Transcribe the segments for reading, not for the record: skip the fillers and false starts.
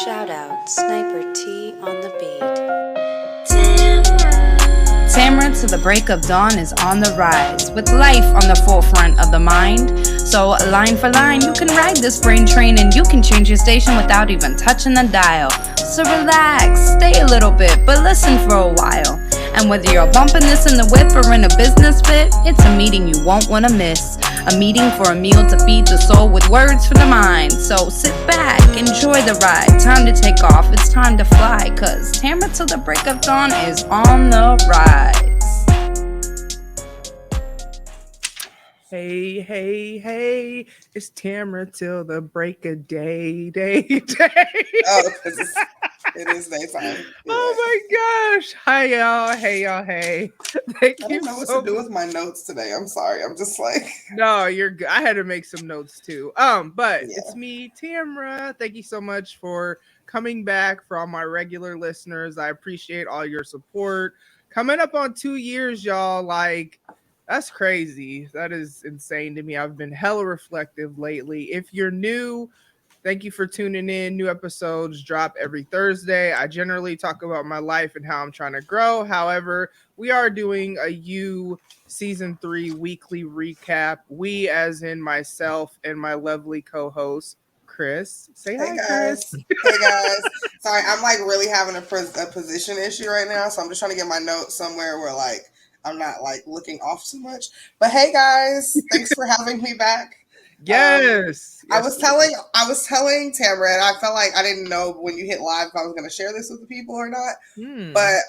Shout out Sniper T on the beat. Tamara to the break of dawn is on the rise, with life on the forefront of the mind. So line for line, you can ride this brain train and you can change your station without even touching the dial. So relax, stay a little bit, but listen for a while. And whether you're bumping this in the whip or in a business fit, it's a meeting you won't want to miss. A meeting for a meal to feed the soul with words for the mind. So sit back, enjoy the ride. Time to take off, it's time to fly. Cause Tamara till the break of dawn is on the rise. Hey, hey, hey, it's Tamara till the break of day. Oh, because it is daytime. Oh my gosh. Hi, y'all. Hey, y'all. Hey. Thank I you don't know what so to do with my notes today. I'm sorry. I'm just like, No, you're good. I had to make some notes too. But Yeah. it's me, Tamara. Thank you so much for coming back. For all my regular listeners, I appreciate all your support. Coming up on 2 years, y'all. Like, that's crazy. That is insane to me. I've been hella reflective lately. If you're new, thank you for tuning in. New episodes drop every Thursday. I generally talk about my life and how I'm trying to grow. However, we are doing a Youuuu season 3 weekly recap. We, as in myself and my lovely co-host, Khris. Say hey hi, guys. Khris. Hey guys. Sorry, I'm like really having a position issue right now. So I'm just trying to get my notes somewhere where like I'm not like looking off too much. But hey guys, thanks for having me back. Yes. I was telling Tamara, and I felt like I didn't know when you hit live if I was going to share this with the people or not. But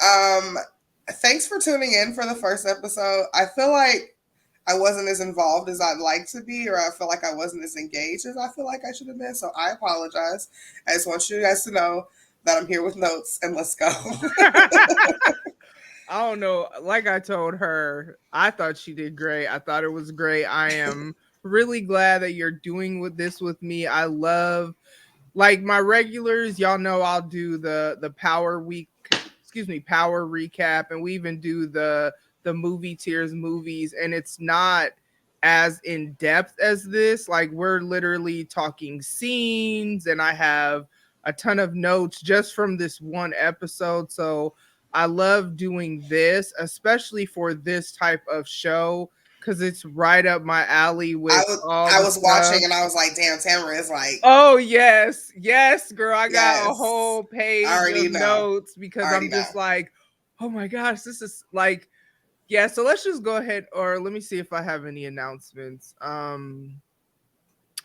thanks for tuning in for the first episode. I feel like I wasn't as involved as I'd like to be, or I feel like I wasn't as engaged as I feel like I should have been. So I apologize. I just want you guys to know that I'm here with notes, and let's go. I don't know. Like I told her, I thought she did great. I thought it was great. I am really glad that you're doing this with me. I love, like, my regulars. Y'all know I'll do the power week, power recap, and we even do the movie tiers movies, and it's not as in depth as this. Like, we're literally talking scenes, and I have a ton of notes just from this one episode. So I love doing this, especially for this type of show, because it's right up my alley with I was watching and I was like, damn, Tamara is like, oh yes, girl. I got a whole page of notes because I'm just like, oh my gosh, this is like, yeah. So let's just go ahead, or let me see if I have any announcements.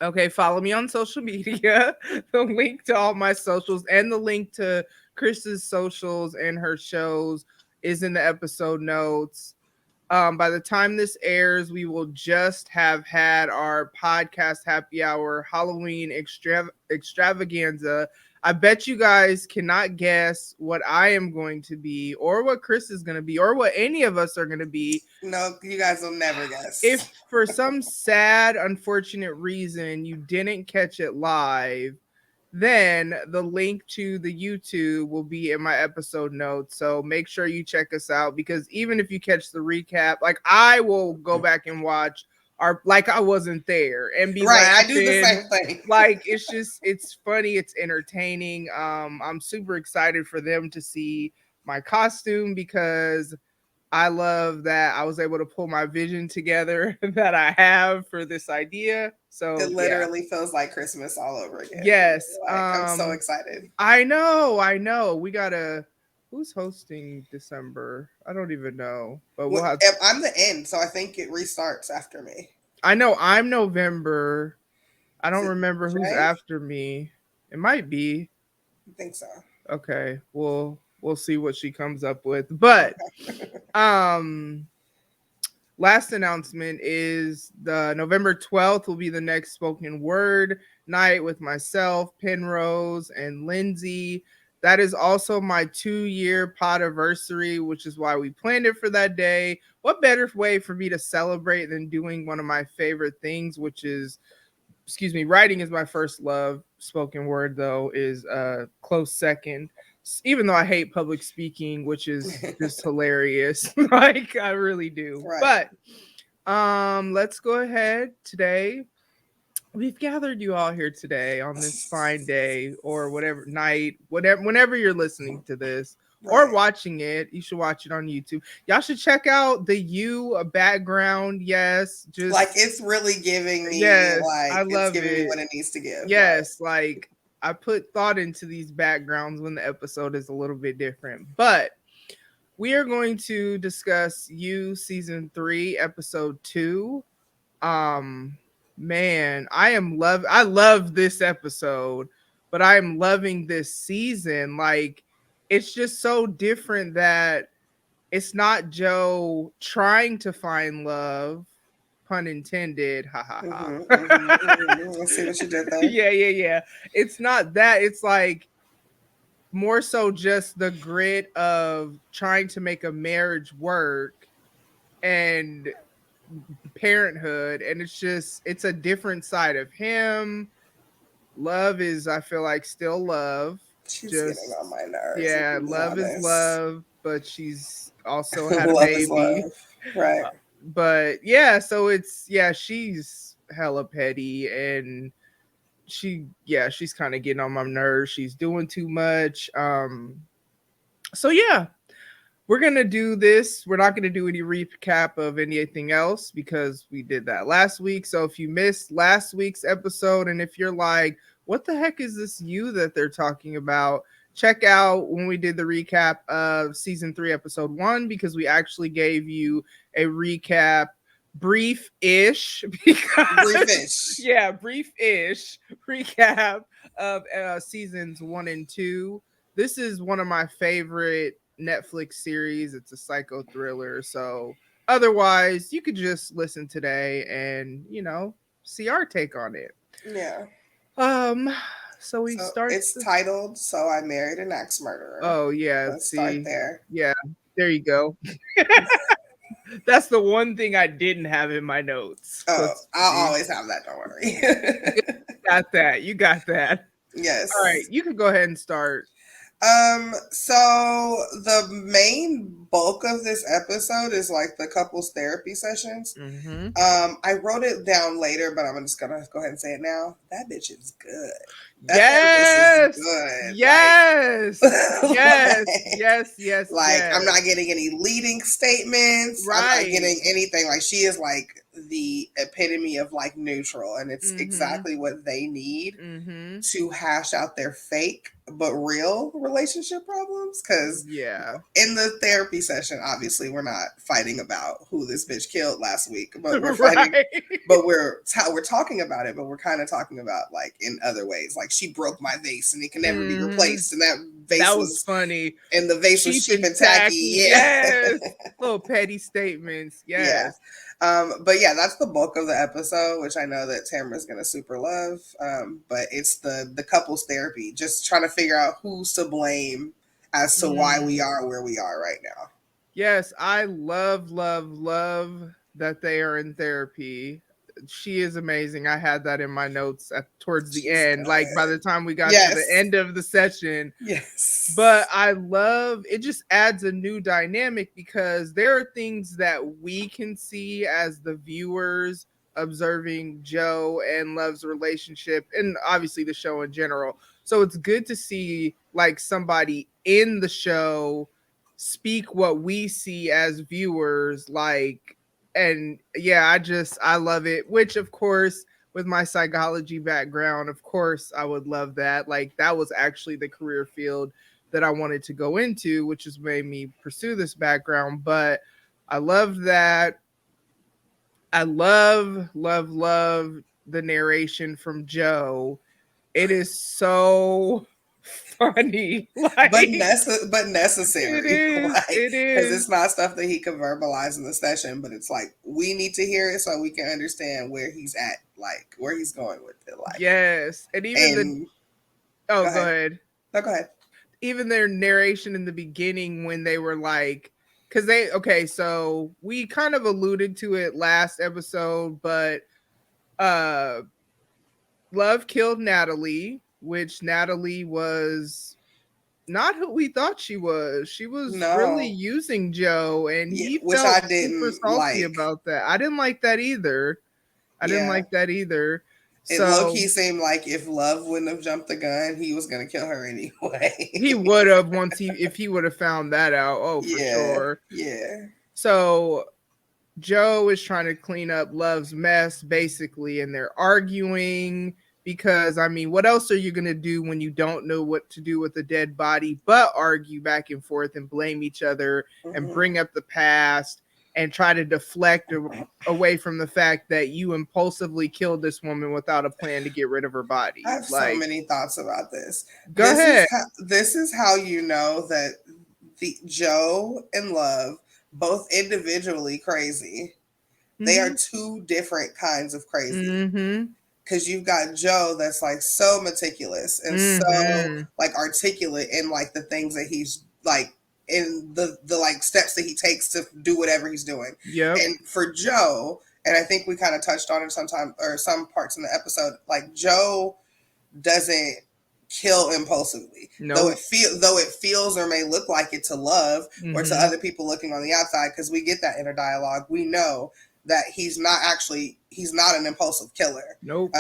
Okay, follow me on social media. The link to all my socials and the link to Chris's socials and her shows is in the episode notes. By the time this airs, we will just have had our podcast happy hour Halloween extravaganza. I bet you guys cannot guess what I am going to be, or what Khris is going to be, or what any of us are going to be. No, you guys will never guess. If for some sad, unfortunate reason you didn't catch it live, then the link to the YouTube will be in my episode notes. So make sure you check us out, because even if you catch the recap, like, I will go back and watch like I wasn't there and be right. laughing. I do the same thing. Like, it's funny, it's entertaining. I'm super excited for them to see my costume, because I love that I was able to pull my vision together that I have for this idea. So it literally feels like Christmas all over again. Yes. Like, I'm so excited. I know. We gotta. Who's hosting December? I don't even know. But we'll have. I'm the end, so I think it restarts after me. I know I'm November. I don't remember who's after me. It might be. I think so. Okay. We'll see what she comes up with. But last announcement is the November 12th will be the next spoken word night with myself, Penrose, and Lindsay. That is also my 2-year podiversary, which is why we planned it for that day. What better way for me to celebrate than doing one of my favorite things, which is, writing is my first love. Spoken word, though, is a close second. Even though I hate public speaking, which is just hilarious. Like, I really do. Right. But let's go ahead today. we've gathered you all here today on this fine day or whatever night, whatever, whenever you're listening to this or watching it. You should watch it on YouTube. Y'all should check out the Youuuu background. Yes, just like it's really giving me like I love it's giving me it. what it needs to give. Yes, like I put thought into these backgrounds when the episode is a little bit different. But we are going to discuss Youuuu season 3, episode 2. Man, I love this episode, but I am loving this season. Like, it's just so different that it's not Joe trying to find love, pun intended. Ha ha ha. Let's see what you did there. Yeah. It's not that. It's like more so just the grit of trying to make a marriage work and parenthood, and it's a different side of him. Love is, I feel like, still love. She's getting on my nerves. Yeah, love is love, but she's also had a baby. Right. But yeah, so she's hella petty, and she's kind of getting on my nerves. She's doing too much. So yeah, we're gonna do this. We're not gonna do any recap of anything else because we did that last week. So if you missed last week's episode, and if you're like, what the heck is this Youuuu that they're talking about, check out when we did the recap of season 3, episode 1, because we actually gave you a recap, brief-ish recap of seasons 1 and 2. This is one of my favorite Netflix series. It's a psycho thriller. So otherwise, you could just listen today and, see our take on it. Yeah. So start. It's titled "So I Married an Axe Murderer." Oh yeah. Let's start there. Yeah. There you go. That's the one thing I didn't have in my notes. Oh, I'll always have that. Don't worry. You got that. Yes. All right. You can go ahead and start. So the main bulk of this episode is like the couples therapy sessions. Mm-hmm. I wrote it down later, but I'm just gonna go ahead and say it now. That bitch is good. Yes. Is good. Yes. Yes. Like, I'm not getting any leading statements. Right. I'm not getting anything. Like, she is like the epitome of like neutral, and it's exactly what they need to hash out their fake but real relationship problems. Because in the therapy session, obviously we're not fighting about who this bitch killed last week, but we're fighting. But we're talking about it, but we're kind of talking about like in other ways. Like, she broke my vase and it can never be replaced, and that vase was funny, and the vase was cheap and tacky. Yes. Little petty statements. Yes. Yeah. But yeah, that's the bulk of the episode, which I know that Tamara's gonna super love. But it's the couples therapy, just trying to figure out who's to blame as to why we are where we are right now. Yes, I love that they are in therapy. She is amazing. I had that in my notes towards the end. Like, by the time we got to the end of the session. Yes. But I love it. Just adds a new dynamic because there are things that we can see as the viewers observing Joe and Love's relationship, and obviously the show in general. So it's good to see like somebody in the show speak what we see as viewers, like. And yeah, I love it, which of course with my psychology background, of course I would love that. Like, that was actually the career field that I wanted to go into, which has made me pursue this background. But I love that. I love the narration from Joe. It is so funny, like, but necessary. It is. Because it's not stuff that he could verbalize in the session, but it's like we need to hear it so we can understand where he's at, like where he's going with it. Like, yes, and even go ahead. No, go ahead. Even their narration in the beginning when they were like, so we kind of alluded to it last episode, but Love killed Natalie, which Natalie was not who we thought she was. She was really using Joe, and he felt super salty about that. I didn't like that either. It low-key seemed like if Love wouldn't have jumped the gun, he was gonna kill her anyway. He would have if he would have found that out. Oh, for sure. Yeah. So Joe is trying to clean up Love's mess, basically, and they're arguing because, I mean, what else are you going to do when you don't know what to do with a dead body but argue back and forth and blame each other and bring up the past and try to deflect away from the fact that you impulsively killed this woman without a plan to get rid of her body? I have so many thoughts about this. Go ahead. This is how you know that the Joe and Love, both individually crazy, they are two different kinds of crazy. Because you've got Joe that's like so meticulous and so like articulate in like the things that he's like in the like steps that he takes to do whatever he's doing. Yeah. And for Joe, and I think we kind of touched on it sometime or some parts in the episode, like Joe doesn't kill impulsively. No. Though it feels or may look like it to Love or to other people looking on the outside, because we get that inner dialogue. We know that he's not an impulsive killer. Nope.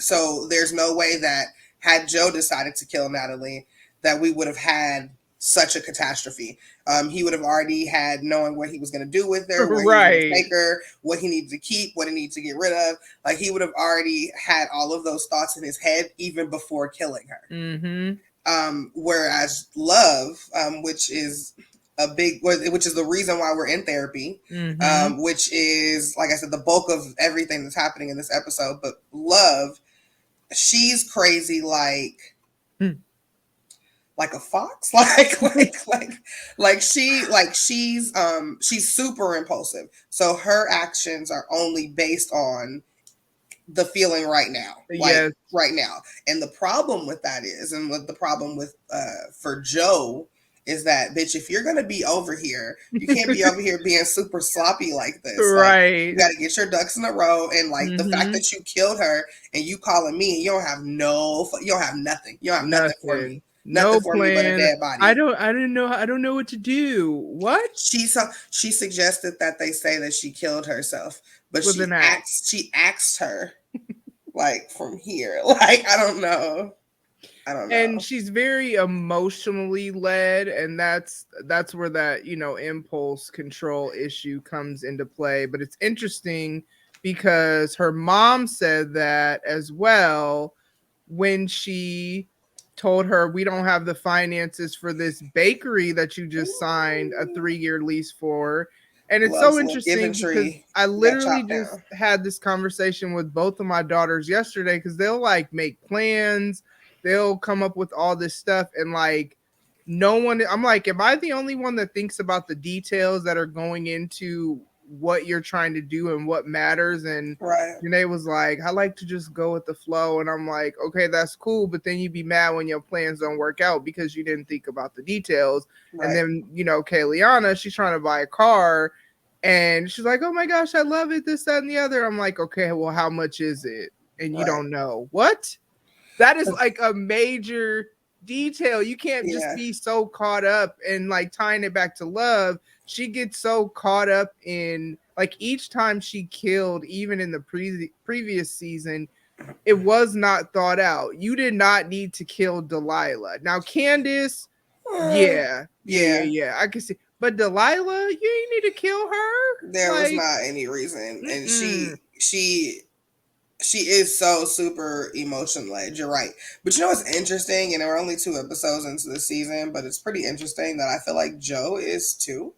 So there's no way that had Joe decided to kill Natalie that we would have had such a catastrophe. He would have already had knowing what he was going to do with her, where he was take her, what he needed to keep, what he needed to get rid of. Like he would have already had all of those thoughts in his head even before killing her. Whereas Love, which is the reason why we're in therapy, which is, like I said, the bulk of everything that's happening in this episode. But Love, she's crazy like a fox, she's super impulsive. So her actions are only based on the feeling right now, right now. And the problem with that is, and what the problem with for Joe is that, bitch, if you're gonna be over here, you can't be over here being super sloppy like this. Right. Like, you gotta get your ducks in a row. And like the fact that you killed her and you calling me, and you don't have nothing. You don't have nothing for me. No plan. But a dead body. I don't know what to do. What? She suggested that they say that she killed herself, but she axed her like from here. Like I don't know. And she's very emotionally led, and that's where that, impulse control issue comes into play. But it's interesting because her mom said that as well when she told her, we don't have the finances for this bakery that you just signed a 3-year lease for. And it's so interesting because I literally just had this conversation with both of my daughters yesterday, because they'll like make plans. They'll come up with all this stuff, and like no one, I'm like, am I the only one that thinks about the details that are going into what you're trying to do and what matters? And Renee was like, I like to just go with the flow. And I'm like, okay, that's cool. But then you'd be mad when your plans don't work out because you didn't think about the details. And then, Kayliana, she's trying to buy a car and she's like, oh my gosh, I love it, this, that, and the other. I'm like, okay, well, how much is it? And you don't know. What? That is like a major detail. You can't just be so caught up and like tying it back to Love. She gets so caught up in like each time she killed, even in the previous season, it was not thought out. You did not need to kill Delilah. Now Candace, yeah, I can see. But Delilah, you ain't need to kill her. There was not any reason. And she is so super emotion led. You're right. But you know what's interesting? And we're only 2 episodes into the season, but it's pretty interesting that I feel like Joe is too.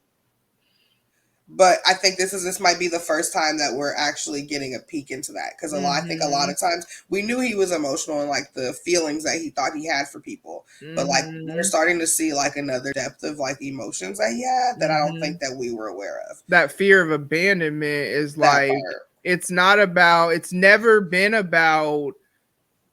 But I think this might be the first time that we're actually getting a peek into that. Because I think a lot of times we knew he was emotional and like the feelings that he thought he had for people. But like we're starting to see like another depth of like emotions that he had that I don't think that we were aware of. That fear of abandonment is like, it's never been about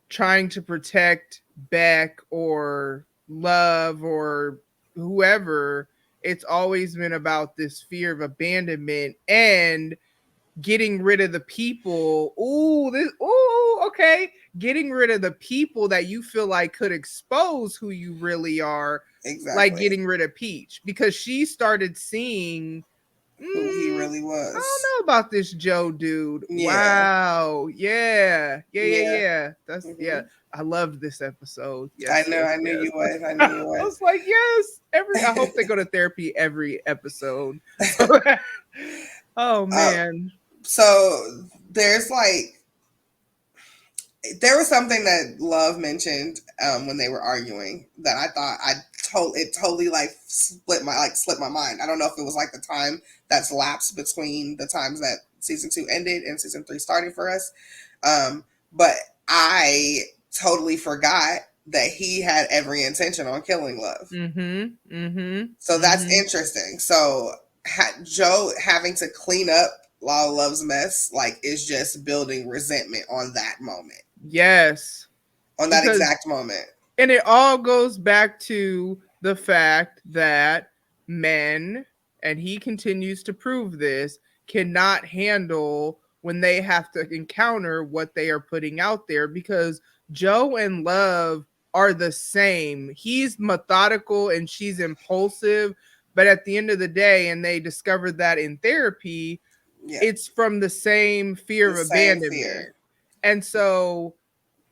trying to protect Beck or Love or whoever. It's always been about this fear of abandonment and getting rid of the people. Okay. Getting rid of the people that you feel like could expose who you really are. Exactly. Like getting rid of Peach, because she started seeing who he really I was. don't know about this Joe dude. Yeah. Wow. Yeah. That's Hmm. I loved this episode. I Yes, know. yes, I knew yes. you would. I knew I you would. was like, yes. I hope they go to therapy every episode. Oh um, man. so there's like there was something that Love mentioned when they were arguing that I thought it totally like slipped my mind. I don't know if it was like the time that's lapsed between the times that season 2 ended and season 3 started for us. But I totally forgot that he had every intention on killing Love. So that's interesting. So Joe having to clean up Love's mess like is just building resentment on that moment. Yes. On that exact moment. And it all goes back to the fact that men, and he continues to prove this, cannot handle when they have to encounter what they are putting out there, because Joe and Love are the same. He's methodical and she's impulsive, but at the end of the day, and they discovered that in therapy, it's from the same fear of abandonment. And so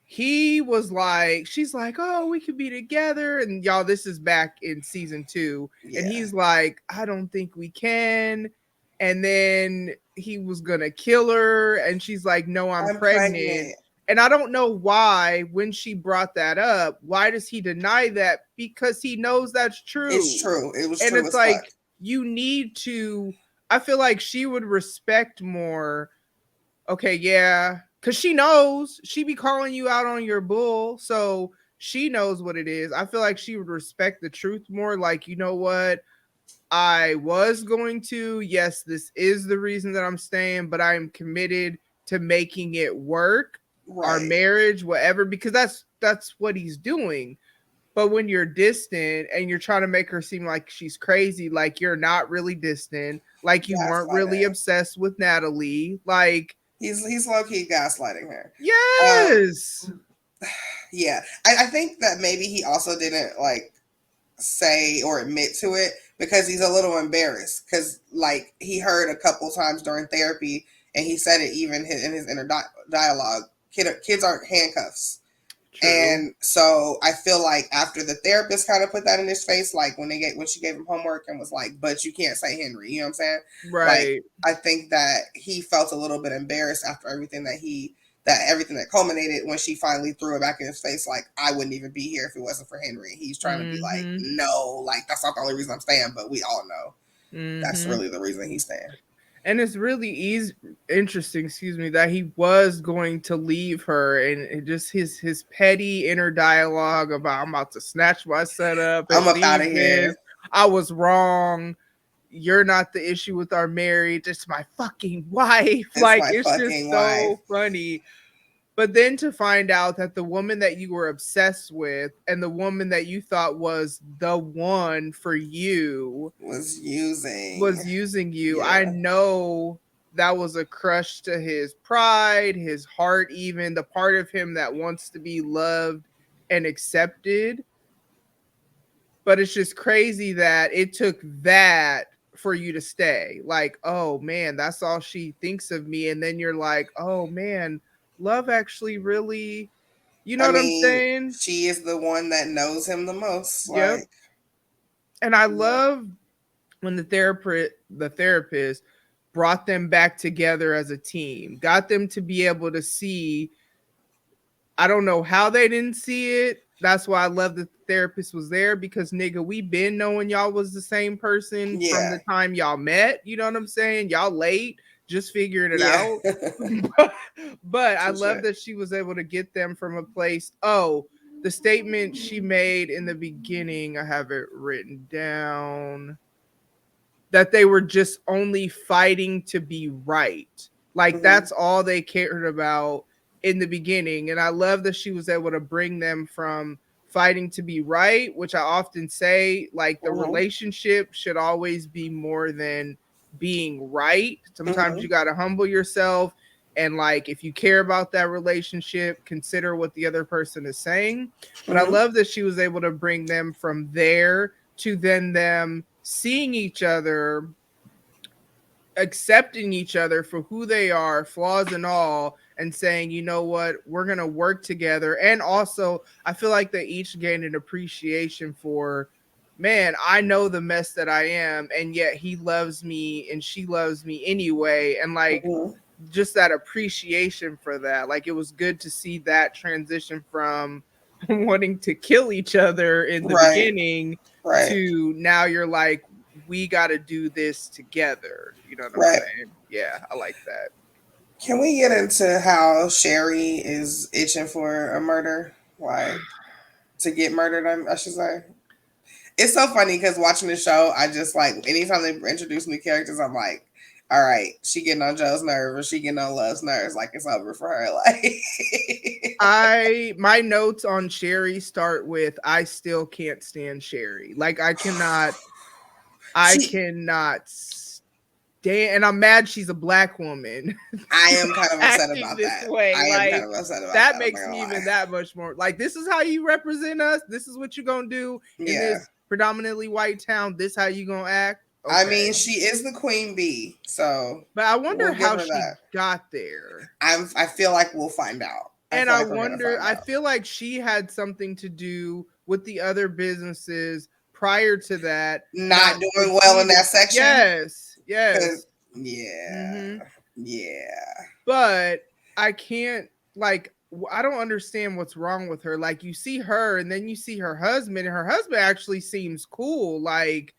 he was like, she's like, oh, we could be together. And y'all, this is back in season 2. And he's like, I don't think we can. And then he was going to kill her. And she's like, no, I'm pregnant. And I don't know why, when she brought that up, why does he deny that? Because he knows that's true. It's true. It was and true. And it's like, you need to, I feel like she would respect more. Okay, yeah. Because she knows she be calling you out on your bull. So she knows what it is. I feel like she would respect the truth more. Like, you know what? I was going to. Yes, this is the reason that I'm staying, but I am committed to making it work. Our marriage, whatever, because that's what he's doing. But when you're distant and you're trying to make her seem like she's crazy, like you're not really distant, like you weren't really obsessed with Natalie, like he's low-key gaslighting her. Yes. Yeah. I think that maybe he also didn't like say or admit to it because he's a little embarrassed, because like he heard a couple times during therapy, and he said it even in his inner dialogue, kids aren't handcuffs. True. And so I feel like after the therapist kind of put that in his face, like when she gave him homework and was like, but you can't say Henry, you know what I'm saying? Right. Like, I think that he felt a little bit embarrassed after everything that culminated when she finally threw it back in his face. Like, I wouldn't even be here if it wasn't for Henry. He's trying to be like, no, like that's not the only reason I'm staying, but we all know that's really the reason he's staying. And it's really interesting, that he was going to leave her, and it just his petty inner dialogue about, I'm about to snatch my setup. I'm up out of here. I was wrong. You're not the issue with our marriage. It's my fucking wife. It's just so funny. But then to find out that the woman that you were obsessed with and the woman that you thought was the one for you was using you. Yeah. I know that was a crush to his pride, his heart, even the part of him that wants to be loved and accepted. But it's just crazy that it took that for you to stay. Like, oh man, that's all she thinks of me. And then you're like, oh man, Love actually really, you know what I'm saying? She is the one that knows him the most. Yep. Like, and I love when the therapist brought them back together as a team, got them to be able to see. I don't know how they didn't see it. That's why I love that the therapist was there, because nigga, we been knowing y'all was the same person from the time y'all met. You know what I'm saying? Y'all late, just figuring it out. But I love that she was able to get them from a place. Oh, the statement she made in the beginning, I have it written down, that they were just only fighting to be right. Like that's all they cared about in the beginning. And I love that she was able to bring them from fighting to be right, which I often say, like the relationship should always be more than being right. Sometimes you got to humble yourself. And like, if you care about that relationship, consider what the other person is saying. But I love that she was able to bring them from there to then them seeing each other accepting each other for who they are, flaws and all, and saying, you know what, we're gonna work together. And also, I feel like they each gained an appreciation for, man, I know the mess that I am, and yet he loves me and she loves me anyway. And like just that appreciation for that. Like it was good to see that transition from wanting to kill each other in the beginning to now you're like, we got to do this together. You know what I'm saying? Yeah, I like that. Can we get into how Sherry is itching for a murder? Like, to get murdered, I should say. It's so funny because watching the show, I just like, anytime they introduce new characters, I'm like, all right, she getting on Joe's nerves or she getting on Love's nerves. Like, it's over for her. Like, my notes on Sherry start with, I still can't stand Sherry. Like, I cannot stand, and I'm mad she's a black woman. I am kind of upset about that. I am kind of upset about that. That makes me even that much more like, this is how you represent us. This is what you're gonna do in this predominantly white town. This how you gonna act. Okay. I mean, she is the queen bee, so. But I wonder how she got there. I feel like we'll find out. I feel like she had something to do with the other businesses prior to that not doing well in that section. Yes. Yeah. But I can't, like, I don't understand what's wrong with her. Like, you see her and then you see her husband, and her husband actually seems cool, like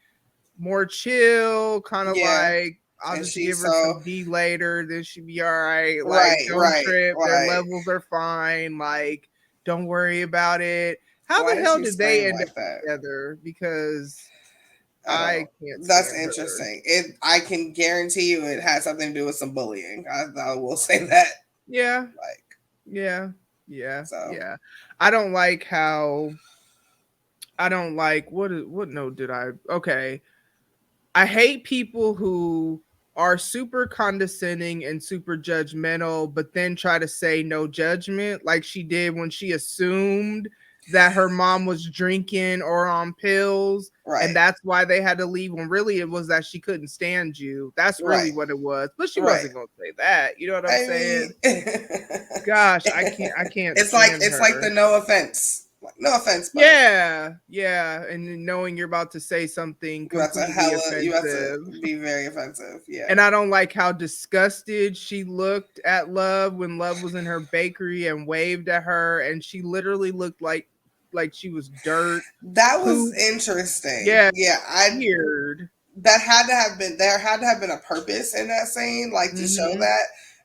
more chill, kind of like, I'll just give her some D later, then she'll be all right. Like, don't trip, their levels are fine. Like, don't worry about it. How the hell did they end up together? Because I can't. That's interesting. I can guarantee you it had something to do with some bullying. I will say that. Yeah. So. I don't like what note did I? Okay. I hate people who are super condescending and super judgmental, but then try to say no judgment, like she did when she assumed that her mom was drinking or on pills, and that's why they had to leave, when really it was that she couldn't stand you. That's really what it was. But she wasn't gonna say that. You know what I'm saying? Gosh, I can't. It's like the no offense. Like, no offense, but yeah, and then knowing you're about to say something completely offensive. You have to be very offensive, yeah. And I don't like how disgusted she looked at Love when Love was in her bakery and waved at her, and she literally looked like she was dirt. That was interesting. Yeah, weird. There had to have been a purpose in that scene, like to show that.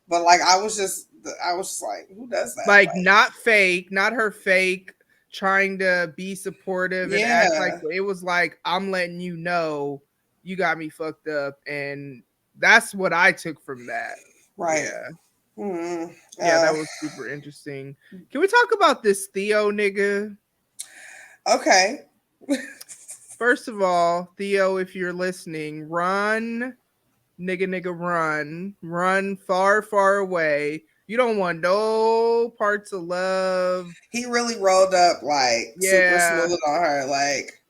But like, I was just like, who does that? Like not fake, not her fake. Trying to be supportive and act like it was like, I'm letting you know you got me fucked up, and that's what I took from that. Right. Yeah. That was super interesting. Can we talk about this Theo nigga? Okay. First of all, Theo, if you're listening, run, nigga, run far, far away. You don't want no parts of Love. He really rolled up like super smooth on her, like,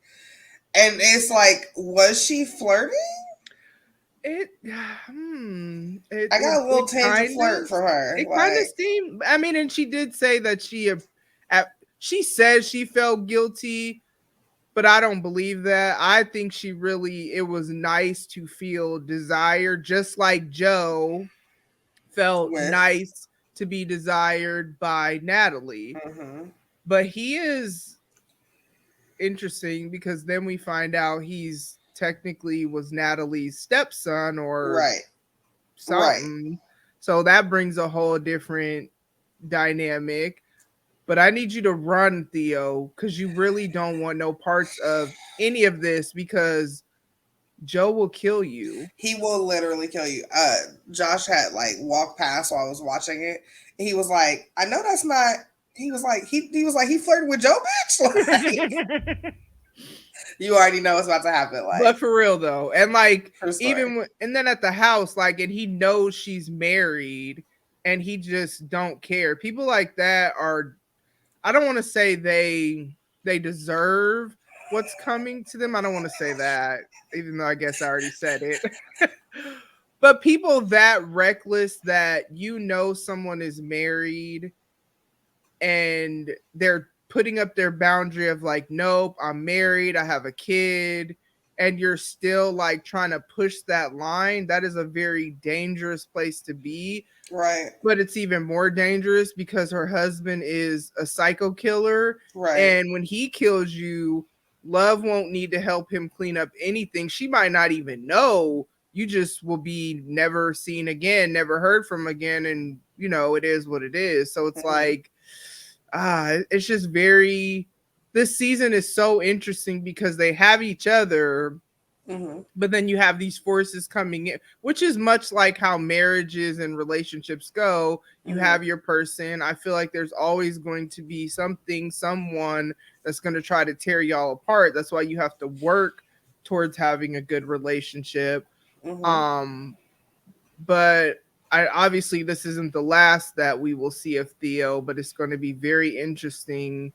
and it's like, was she flirting? I got a little tinge of flirt from her. It kind of seemed. I mean, and she did say that she said she felt guilty, but I don't believe that. I think it was nice to feel desire, just like Joe felt nice to be desired by Natalie. But he is interesting because then we find out he's technically was Natalie's stepson or something. So that brings a whole different dynamic. But I need you to run, Theo, because you really don't want no parts of any of this, because Joe will kill you. He will literally kill you. Josh had like walked past while I was watching it. And he was like, I know that's not. He was like, he flirted with Joe, bitch. Like, you already know what's about to happen. Like, but for real though, and like and then at the house, like, and he knows she's married, and he just don't care. People like that are. I don't want to say they deserve what's coming to them. I don't want to say that, even though I guess I already said it. But people that reckless that someone is married and they're putting up their boundary of like, nope, I'm married, I have a kid, and you're still like trying to push that line, that is a very dangerous place to be. Right. But it's even more dangerous because her husband is a psycho killer. Right. And when he kills you, love won't need to help him clean up anything. She might not even know. You just will be never seen again, never heard from again. And, it is what it is. So it's like, it's just this season is so interesting because they have each other. But then you have these forces coming in, which is much like how marriages and relationships go. You have your person. I feel like there's always going to be someone that's going to try to tear y'all apart. That's why you have to work towards having a good relationship. But obviously this isn't the last that we will see of Theo, but it's going to be very interesting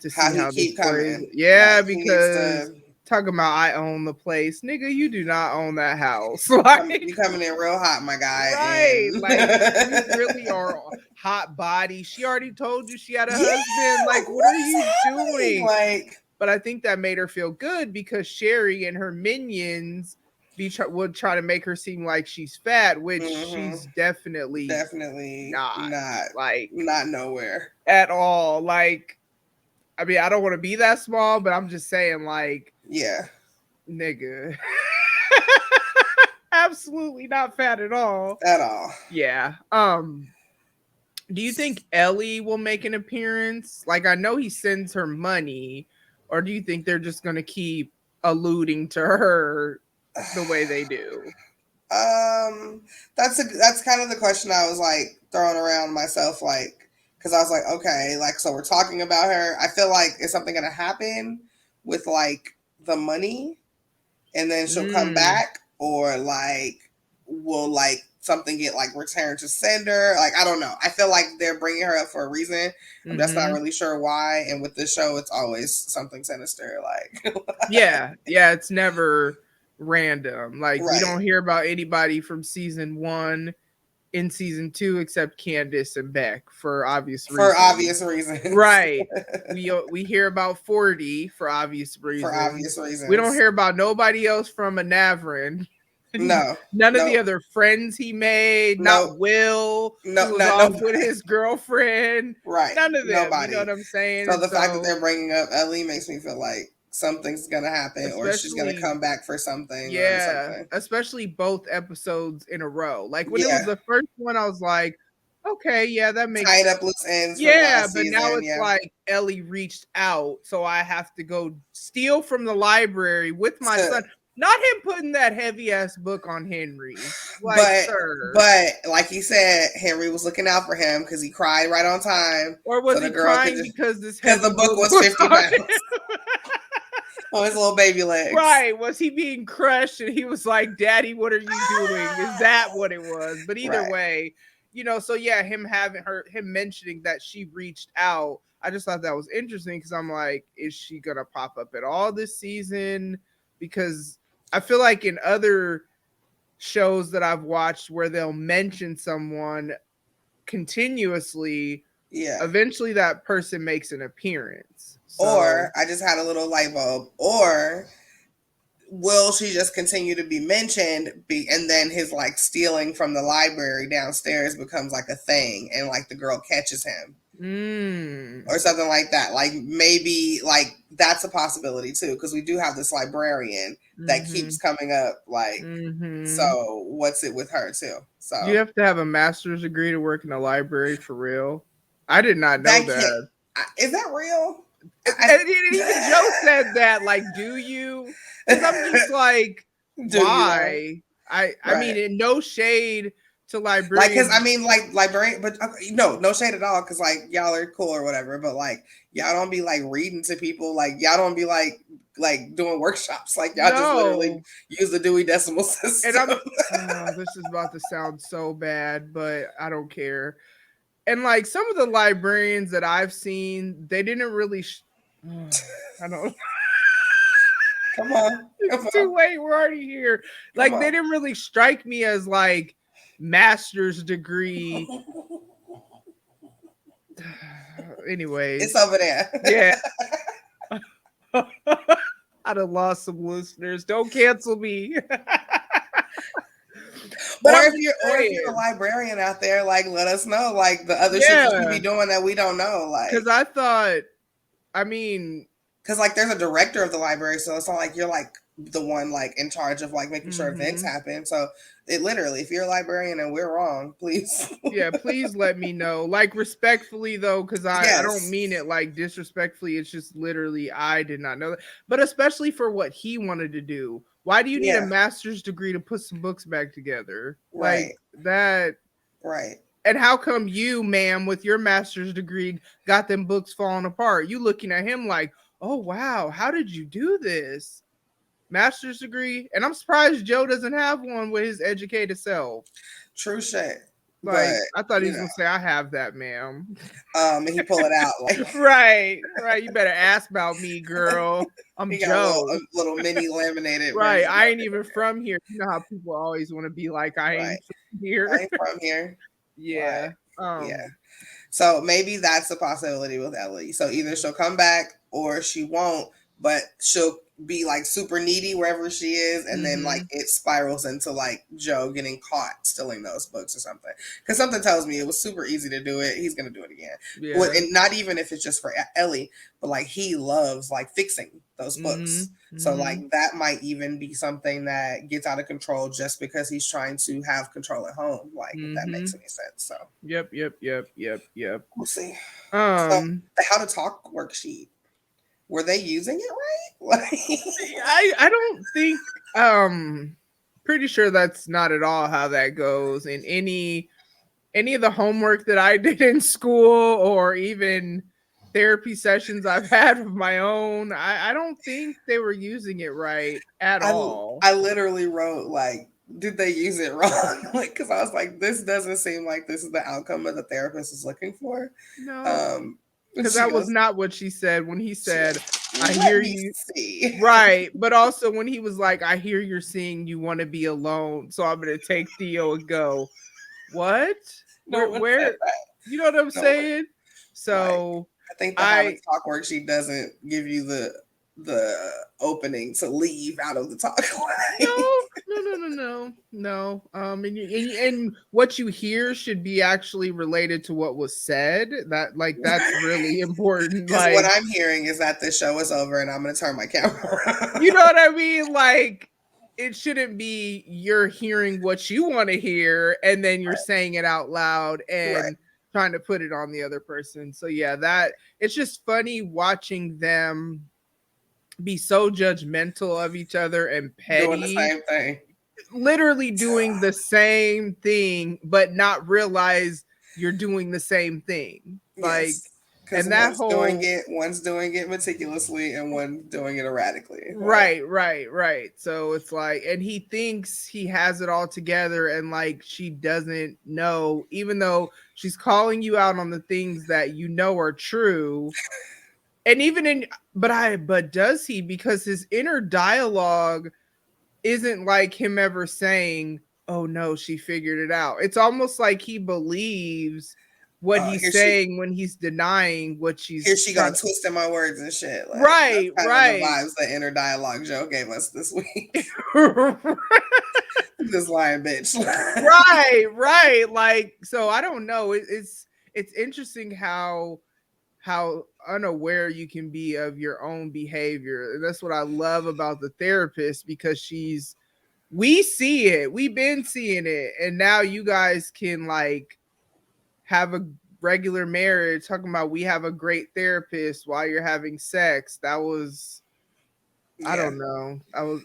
to see how this plays. Yeah, like, because talking about I own the place, nigga, you do not own that house. Like, you coming in real hot, my guy. Right. Like, you really are hot body. She already told you she had a husband. Like, what are you doing? Like, but I think that made her feel good because Sherry and her minions would try to make her seem like she's fat, which she's definitely not like, not nowhere at all. Like, I mean, I don't want to be that small, but I'm just saying, like, yeah, nigga, absolutely not fat at all. Yeah. Do you think Ellie will make an appearance? Like, I know he sends her money, or do you think they're just gonna keep alluding to her the way they do? That's kind of the question I was like throwing around myself, like, because I was like, okay, like, so we're talking about her. I feel like is something gonna happen with like the money, and then she'll come back, or like will like something get like returned to sender? Like, I don't know. I feel like they're bringing her up for a reason. I'm just not really sure why. And with this show, it's always something sinister. Like, yeah, it's never random. Like, we don't hear about anybody from season 1 in season 2 except Candace and Beck for obvious reasons. Right. We hear about 40 for obvious reasons. We don't hear about nobody else from Anavrin. No. None of the other friends he made. Not Will. No, who was off with his girlfriend. Right. None of them. Nobody. You know what I'm saying? So the fact that they're bringing up Ellie makes me feel like something's gonna happen, or she's gonna come back for something. Yeah, or something. Especially both episodes in a row. Like, when it was the first one, I was like, okay, yeah, that makes tied up loose ends. Yeah, but now it's like Ellie reached out, so I have to go steal from the library with my son. Not him putting that heavy ass book on Henry. Like, but like he said, Henry was looking out for him because he cried right on time. Or was he crying because the book was 50 pounds on his little baby legs? Right. Was he being crushed and he was like, Daddy, what are you doing? Is that what it was? But either way, so yeah, him mentioning that she reached out, I just thought that was interesting because I'm like, is she gonna pop up at all this season? Because I feel like in other shows that I've watched where they'll mention someone continuously, eventually that person makes an appearance. So, or I just had a little light bulb. Or will she just continue to be mentioned, and then his like stealing from the library downstairs becomes like a thing, and like the girl catches him. Or something like that. Like, maybe like that's a possibility too, because we do have this librarian that keeps coming up. Like, so what's it with her too? So do you have to have a master's degree to work in a library for real? I did not know that. Is that real? And even Joe said that. Like, do you? Because I'm just like, why? I mean, no shade to librarians. Like, because I mean, like, librarian, but no shade at all, because like y'all are cool or whatever, but like y'all don't be like reading to people, like y'all don't be like doing workshops, like y'all just literally use the Dewey Decimal System. And this is about to sound so bad, but I don't care. And like some of the librarians that I've seen, they didn't really I don't Come on. It's too late. We're already here. Like, they didn't really strike me as like master's degree. Anyways. It's over there. Yeah. I'd have lost some listeners. Don't cancel me. Or if you're a librarian out there, like, let us know, like, the other shit that you be doing that we don't know, like. Because I thought, I mean, because like there's a director of the library, so it's not like you're like the one like in charge of like making sure events happen. So it literally, if you're a librarian and we're wrong, please. Yeah, please let me know. Like, respectfully though, because I don't mean it like disrespectfully. It's just literally I did not know that. But especially for what he wanted to do. Why do you need a master's degree to put some books back together? Right. Like that. Right. And how come you, ma'am, with your master's degree, got them books falling apart? You looking at him like, oh, wow, how did you do this? Master's degree? And I'm surprised Joe doesn't have one with his educated self. True shit. Like, I thought he was going to say, I have that, ma'am. And he pull it out. Like, right. You better ask about me, girl. I'm Joe. A little mini laminated. Right. I ain't even from here. You know how people always want to be like, I ain't from here. I ain't from here. Yeah. Yeah. So maybe that's a possibility with Ellie. So either she'll come back or she won't, but she'll be like super needy wherever she is, and then like it spirals into like Joe getting caught stealing those books or something. Because something tells me it was super easy to do it. He's gonna do it again. Yeah. Well, and not even if it's just for Ellie, but like he loves like fixing those books. So like that might even be something that gets out of control just because he's trying to have control at home. Like if that makes any sense. So Yep. We'll see. So the how to talk worksheet. Were they using it right? I don't think pretty sure that's not at all how that goes in any of the homework that I did in school or even therapy sessions I've had of my own. I don't think they were using it right at all. I literally wrote like, did they use it wrong? Like, because I was like, this doesn't seem like this is the outcome that the therapist is looking for. No. Because that was not what she said when he said, I hear you. See. Right. But also when he was like, I hear you're saying you want to be alone, so I'm going to take Theo and go. What? Where? You know what I'm saying? So I think the how to talk worksheet doesn't give you the opening to leave out of the talk. No. And what you hear should be actually related to what was said. That's really important. Because what I'm hearing is that this show is over and I'm going to turn my camera. You know what I mean? Like, it shouldn't be you're hearing what you want to hear and then you're saying it out loud and trying to put it on the other person. So yeah, that it's just funny watching them be so judgmental of each other and petty. Doing the same thing. Literally doing the same thing, but not realize you're doing the same thing. Like, and that one's doing it meticulously and one's doing it erratically. Right. So it's like, and he thinks he has it all together, and like she doesn't know, even though she's calling you out on the things that you know are true. And even but does he? Because his inner dialogue isn't like him ever saying, oh no, she figured it out. It's almost like he believes what he's saying when he's denying what she's. Here she got twisting my words and shit. Like, right. The vibes the inner dialogue Joe gave us this week. This lying bitch. right. Like, so I don't know. It's interesting how unaware you can be of your own behavior. And that's what I love about the therapist, because we see it. We've been seeing it. And now you guys can like have a regular marriage talking about we have a great therapist while you're having sex. That was, I don't know.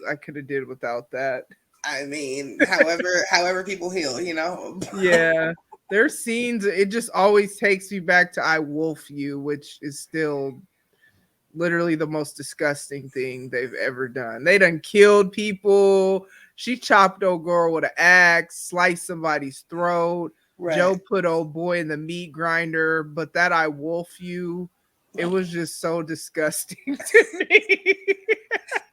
I could have did without that. I mean, however people heal, you know? Yeah. There's scenes, it just always takes me back to I Wolf You, which is still literally the most disgusting thing they've ever done. They done killed people. She chopped old girl with an axe, sliced somebody's throat. Right. Joe put old boy in the meat grinder, but that I Wolf You, it was just so disgusting to me.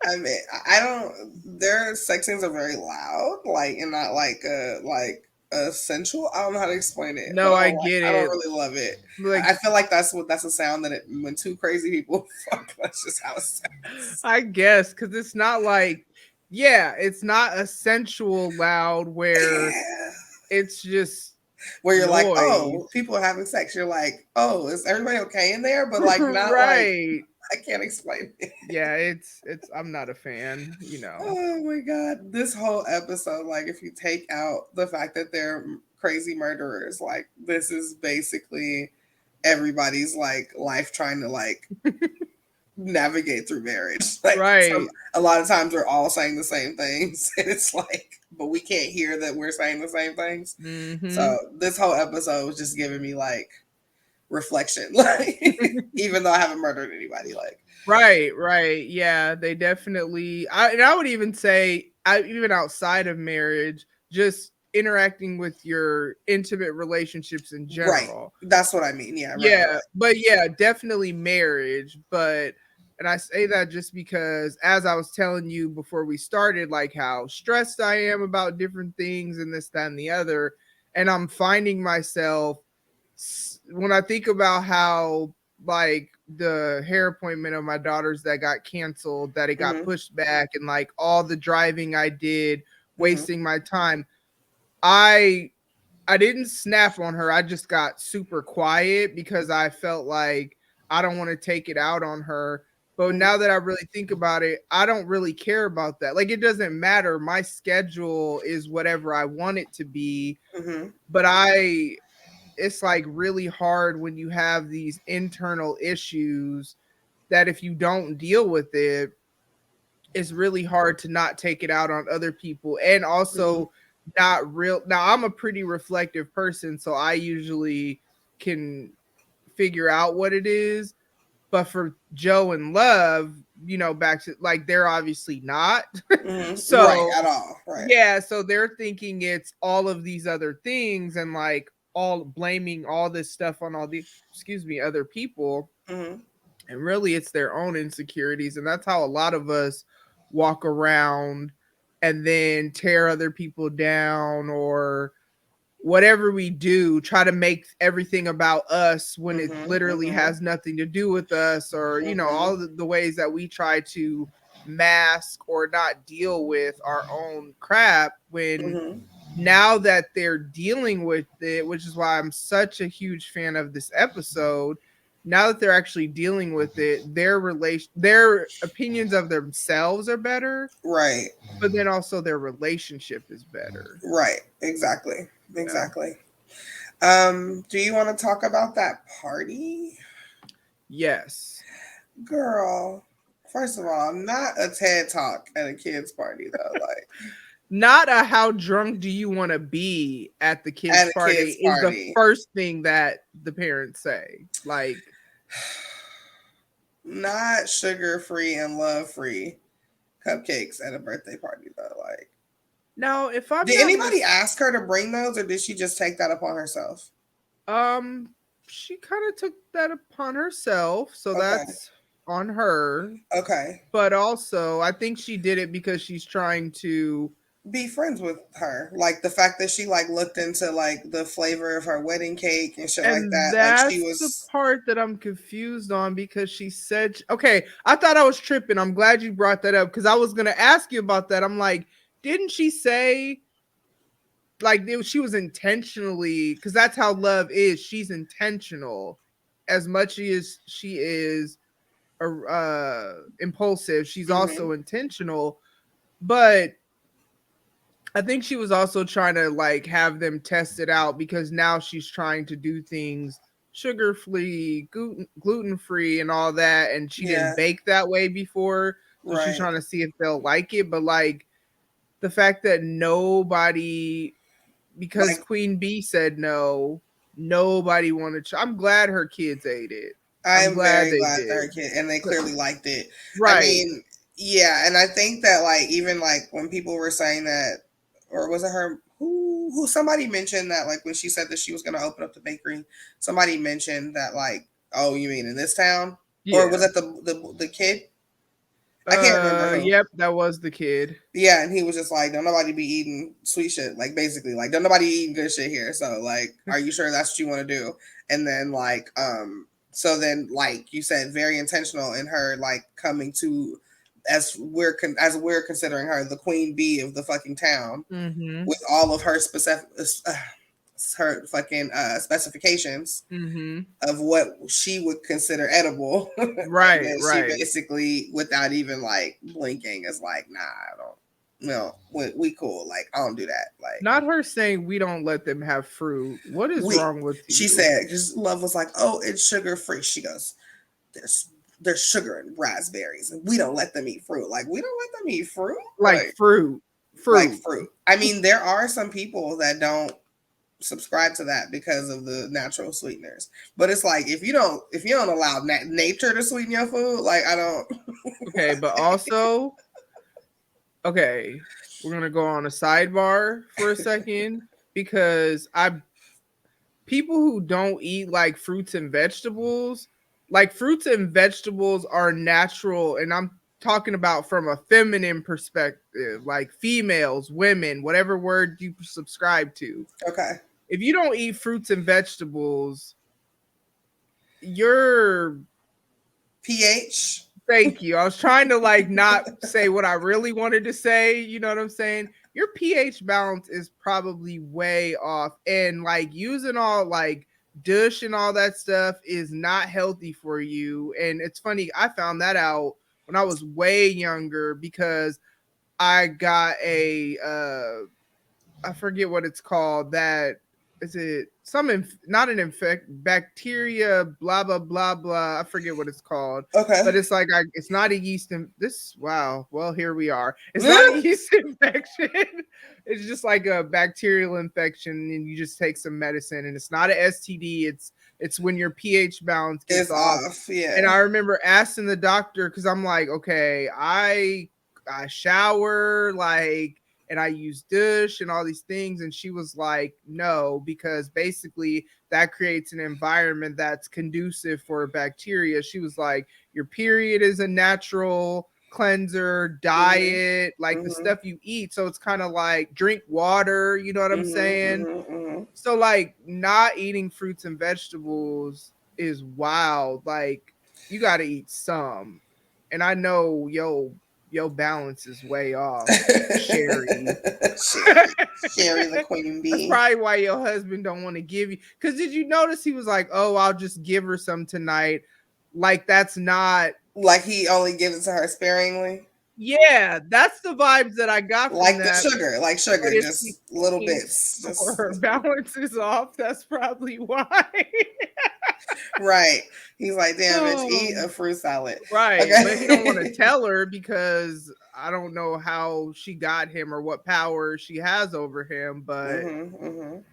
I mean, I don't. Their sex scenes are very loud, like, and not like a sensual. I don't know how to explain it, but No, I get I don't it. really love it. Like, I feel like that's a sound that when two crazy people fuck, that's just how it sounds. I guess because it's not like, yeah, it's not a sensual loud where Yeah. it's just Where you're like, noise. oh, people are having sex. You're like, oh, is everybody okay in there? But like, not like Right. I can't explain it. Yeah, it's I'm not a fan, you know. Oh my god, this whole episode, like, if you take out the fact that they're crazy murderers, like, this is basically everybody's like life trying to like navigate through marriage. Like, Right. a lot of times we're all saying the same things, and it's like, but we can't hear that we're saying the same things. Mm-hmm. So this whole episode was just giving me like reflection, like, even though I haven't murdered anybody, like. Right. Yeah, they definitely. I would even say, even outside of marriage, just interacting with your intimate relationships in Right. general. That's what I mean. Yeah. Yeah, but yeah, definitely marriage. But and I say that just because, as I was telling you before we started, like how stressed I am about different things and this, that, and the other, and I'm finding myself when I think about how, like, the hair appointment of my daughter's that got canceled, that it got Mm-hmm. pushed back, and like all the driving I did, Mm-hmm. wasting my time. I didn't snap on her. I just got super quiet because I felt like I don't want to take it out on her. But Mm-hmm. now that I really think about it, I don't really care about that. Like, it doesn't matter. My schedule is whatever I want it to be. Mm-hmm. But it's like really hard when you have these internal issues that if you don't deal with it, it's really hard to not take it out on other people. And Mm-hmm. also, not real. Now, I'm a pretty reflective person, so I usually can figure out what it is. But for Joe and Love, back to, like, they're obviously not. Mm-hmm. Right, So at all. Right. yeah, so they're thinking it's all of these other things, and like all blaming all this stuff on all the, excuse me, other people. Mm-hmm. And really it's their own insecurities, and that's how a lot of us walk around and then tear other people down, or whatever we do, try to make everything about us when it Mm-hmm. literally Mm-hmm. has nothing to do with us, or Mm-hmm. all the ways that we try to mask or not deal with our own crap, when Mm-hmm. now that they're dealing with it, which is why I'm such a huge fan of this episode. Now that they're actually dealing with it, their opinions of themselves are better, Right. but then also their relationship is better. Right. Exactly. Yeah. Exactly. Do you want to talk about that party? Yes. Girl, first of all, not a TED talk at a kid's party though. Like, Not a how drunk do you want to be at the kids' at a party kid's is the party. first thing that the parents say. Like, Not sugar free and love free cupcakes at a birthday party though. Like, now if I'm did not anybody ask her to bring those, or did she just take that upon herself? she kind of took that upon herself, so Okay. that's on her. Okay. But also, I think she did it because she's trying to. Be friends with her. Like the fact that she like looked into like the flavor of her wedding cake and shit like And that. Like she that's the was part that I'm confused on, because she said, okay, I thought I was tripping. I'm glad you brought that up, because I was going to ask you about that. I'm like, didn't she say, like, she was intentionally, because that's how Love is. She's intentional as much as she is impulsive. She's also intentional, but I think she was also trying to like have them test it out, because now she's trying to do things sugar free, gluten free, and all that. And she Yeah. didn't bake that way before, so she's Right. trying to see if they'll like it. But like the fact that nobody, because Like, Queen Bee said no, nobody wanted. I'm glad her kids ate it. I'm I'm glad very they glad that did. her kid and they clearly liked it. I Right. mean, yeah, and I think that like even like when people were saying that, or was it her who somebody mentioned that like when she said that she was gonna open up the bakery, somebody mentioned that like, oh, you mean in this town? Or was Yeah. it the kid? I can't remember who. Yep, that was the kid. Yeah, and he was just like, don't nobody be eating sweet shit. Like, basically, like, don't nobody eating good shit here. So, like, are you sure that's what you want to do? And then, like, so then, like you said, very intentional in her, like, coming to, as we're considering her the queen bee of the fucking town, with all of her her fucking specifications of what she would consider edible. Right, She basically, without even like blinking, is like, nah, I don't. No, we cool. Like, I don't do that. Like, not her saying we don't let them have fruit. What is wrong with you? She said, because Love was like, oh, it's sugar free. She goes, there's sugar in raspberries, and we don't let them eat fruit. Like, we don't let them eat fruit. Like fruit. Like fruit. I mean, there are some people that don't subscribe to that because of the natural sweeteners, but it's like, if you don't allow nature to sweeten your food, like, I don't. Okay, but also, okay, we're gonna go on a sidebar for a second, because people who don't eat like fruits and vegetables, are natural, and I'm talking about from a feminine perspective, like females, women, whatever word you subscribe to. Okay. If you don't eat fruits and vegetables, your pH. Thank you. I was trying to like not say what I really wanted to say. You know what I'm saying? Your pH balance is probably way off, and like using all like dish and all that stuff is not healthy for you. And it's funny, I found that out when I was way younger, because I got a I forget what it's called. That is it. Not an bacteria. Blah blah blah blah. I forget what it's called. Okay. But it's like it's not a yeast. Wow. Well, here we are. It's not a yeast infection. It's just like a bacterial infection, and you just take some medicine, and it's not an STD. It's when your pH balance gets off. Yeah. And I remember asking the doctor, because I'm like, okay, I shower like, and I use dish and all these things. And she was like, no, because basically that creates an environment that's conducive for bacteria. She was like, your period is a natural cleanser, diet, like the stuff you eat. So it's kind of like drink water, you know what I'm saying? So like not eating fruits and vegetables is wild. Like you got to eat some. And I know, your balance is way off, Sherry. Sherry the queen bee. That's probably why your husband don't want to give you. Because did you notice he was like, oh, I'll just give her some tonight. Like, that's not. Like, he only gives it to her sparingly? Yeah, that's the vibes that I got from like that. Like sugar, just little bits. Or her balance is off. That's probably why. Right. He's like, damn, bitch, eat a fruit salad. Right. Okay. But he don't want to tell her, because I don't know how she got him or what power she has over him. But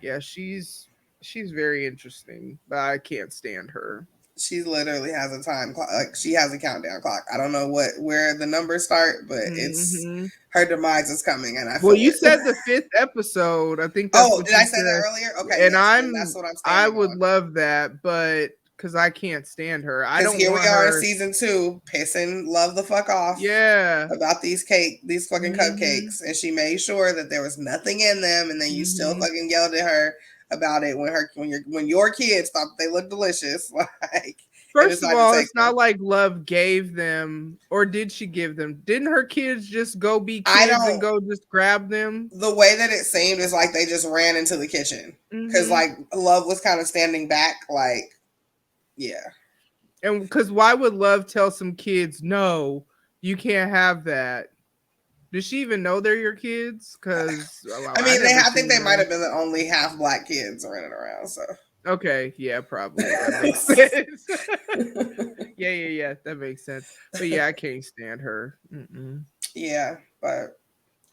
yeah, she's very interesting, but I can't stand her. She literally has a time clock. Like, she has a countdown clock. I don't know where the numbers start, but it's her demise is coming. And I feel you said the 5th episode. I think that's did I say that earlier? Okay. And that's what I'm saying. I would love that, but because I can't stand her. I don't. Here we are in season 2, pissing Love the fuck off. Yeah. About these fucking cupcakes, and she made sure that there was nothing in them, and then you still fucking yelled at her about it when your kids thought they looked delicious. Like, first of all, it's not like Love gave them, or did she give them? Didn't her kids just go be kids and go just grab them? The way that it seemed is like they just ran into the kitchen, because like Love was kind of standing back, like, yeah. And because why would Love tell some kids, no, you can't have that? Does she even know they're your kids? Because I mean, I think they might have been the only half black kids running around. So okay, yeah, probably that makes sense. yeah, that makes sense. But yeah, I can't stand her. Yeah, but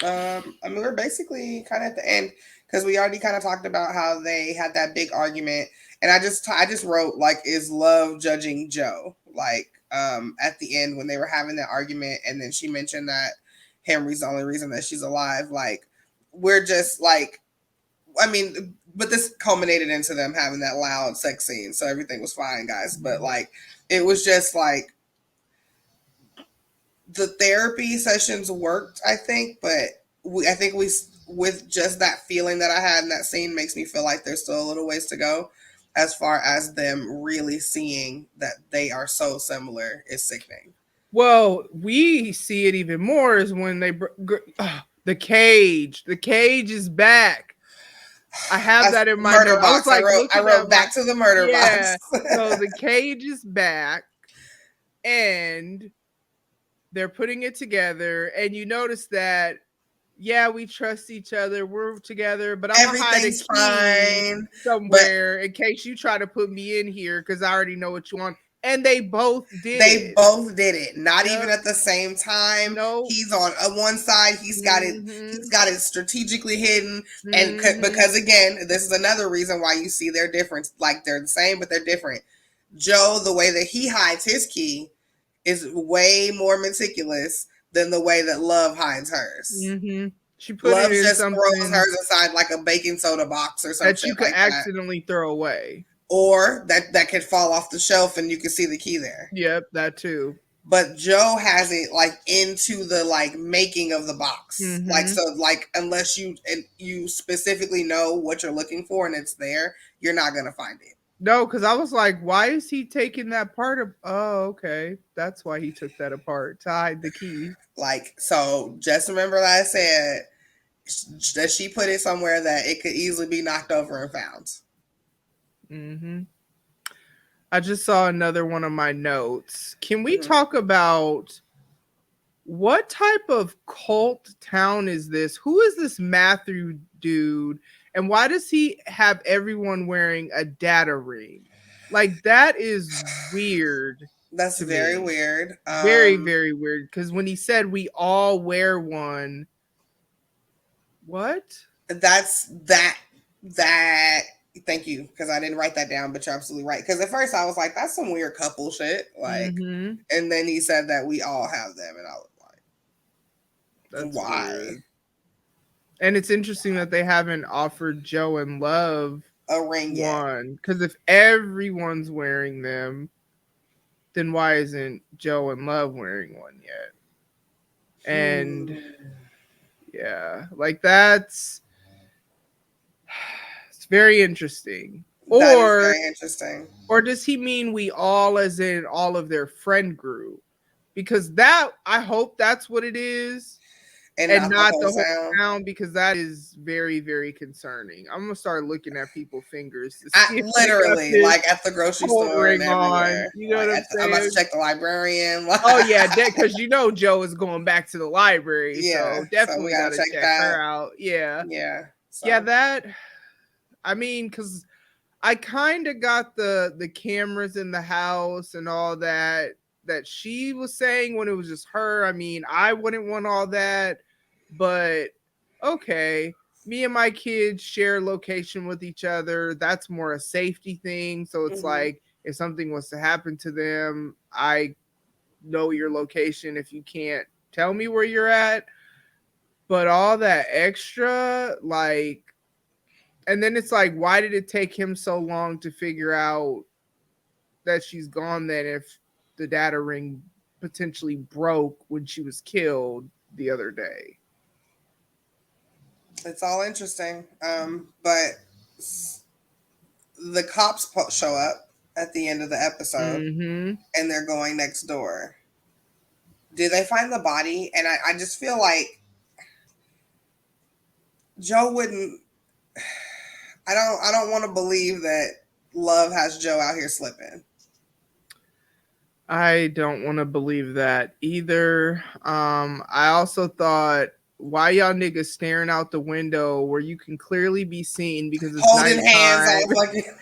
I mean, we're basically kind of at the end, because we already kind of talked about how they had that big argument, and I just wrote, like, is Love judging Joe? Like, at the end when they were having that argument, and then she mentioned that Henry's the only reason that she's alive. Like, we're just like, I mean, but this culminated into them having that loud sex scene, so everything was fine, guys. But like, it was just like, the therapy sessions worked, I think, but I think we, with just that feeling that I had in that scene, makes me feel like there's still a little ways to go as far as them really seeing that they are so similar is sickening. Well, we see it even more is when they the cage. The cage is back. I have that in my note. I was like, I wrote back to the murder box. So the cage is back, and they're putting it together, and you notice that, yeah, we trust each other. We're together, but I'm gonna hide a key fine somewhere in case you try to put me in here because I already know what you want. And they both did. They both did it. Not even at the same time. No, he's on one side. He's got it. He's got it strategically hidden. And because again, this is another reason why you see their difference. Like they're the same, but they're different. Joe, the way that he hides his key is way more meticulous than the way that Love hides hers. She put Love it in just something throws hers aside like a baking soda box or something that you could accidentally throw away. Or that could fall off the shelf and you can see the key there. Yep, that too. But Joe has it like into the like making of the box. Like, so like unless you specifically know what you're looking for and it's there, you're not gonna find it. No, because I was like, why is he taking that part of? Oh, okay, that's why he took that apart to hide the key. Like, so just remember that I said that she put it somewhere that it could easily be knocked over and found. I just saw another one of my notes. Can we talk about what type of cult town is this? Who is this Matthew dude? And why does he have everyone wearing a data ring? Like, that is weird. That's very weird. Very, very weird. Because when he said we all wear one, what? That's that. Thank you, because I didn't write that down, but you're absolutely right. Because at first I was like, that's some weird couple shit. Like, and then he said that we all have them, and I was like, that's why? Weird. And it's interesting that they haven't offered Joe and Love a ring one. Because if everyone's wearing them, then why isn't Joe and Love wearing one yet? And yeah, like that's very interesting. Very interesting. Or does he mean we all as in all of their friend group? Because that, I hope that's what it is. And not the whole town, because that is very, very concerning. I'm going to start looking at people's fingers. Literally, like at the grocery store and everywhere. You know what I'm saying? I'm about to check the librarian. Oh, yeah, because you know Joe is going back to the library. Yeah, so definitely got to check her out. Yeah. Yeah. So. Yeah, that... I mean, because I kind of got the cameras in the house and all that she was saying when it was just her. I mean, I wouldn't want all that, but okay. Me and my kids share location with each other. That's more a safety thing. So it's like, if something was to happen to them, I know your location if you can't tell me where you're at. But all that extra, like, and then it's like, why did it take him so long to figure out that she's gone then if the data ring potentially broke when she was killed the other day? It's all interesting. But the cops show up at the end of the episode and they're going next door. Do they find the body? And I just feel like Joe wouldn't... I don't want to believe that Love has Joe out here slipping. I don't want to believe that either. I also thought, why y'all niggas staring out the window where you can clearly be seen because it's holding hands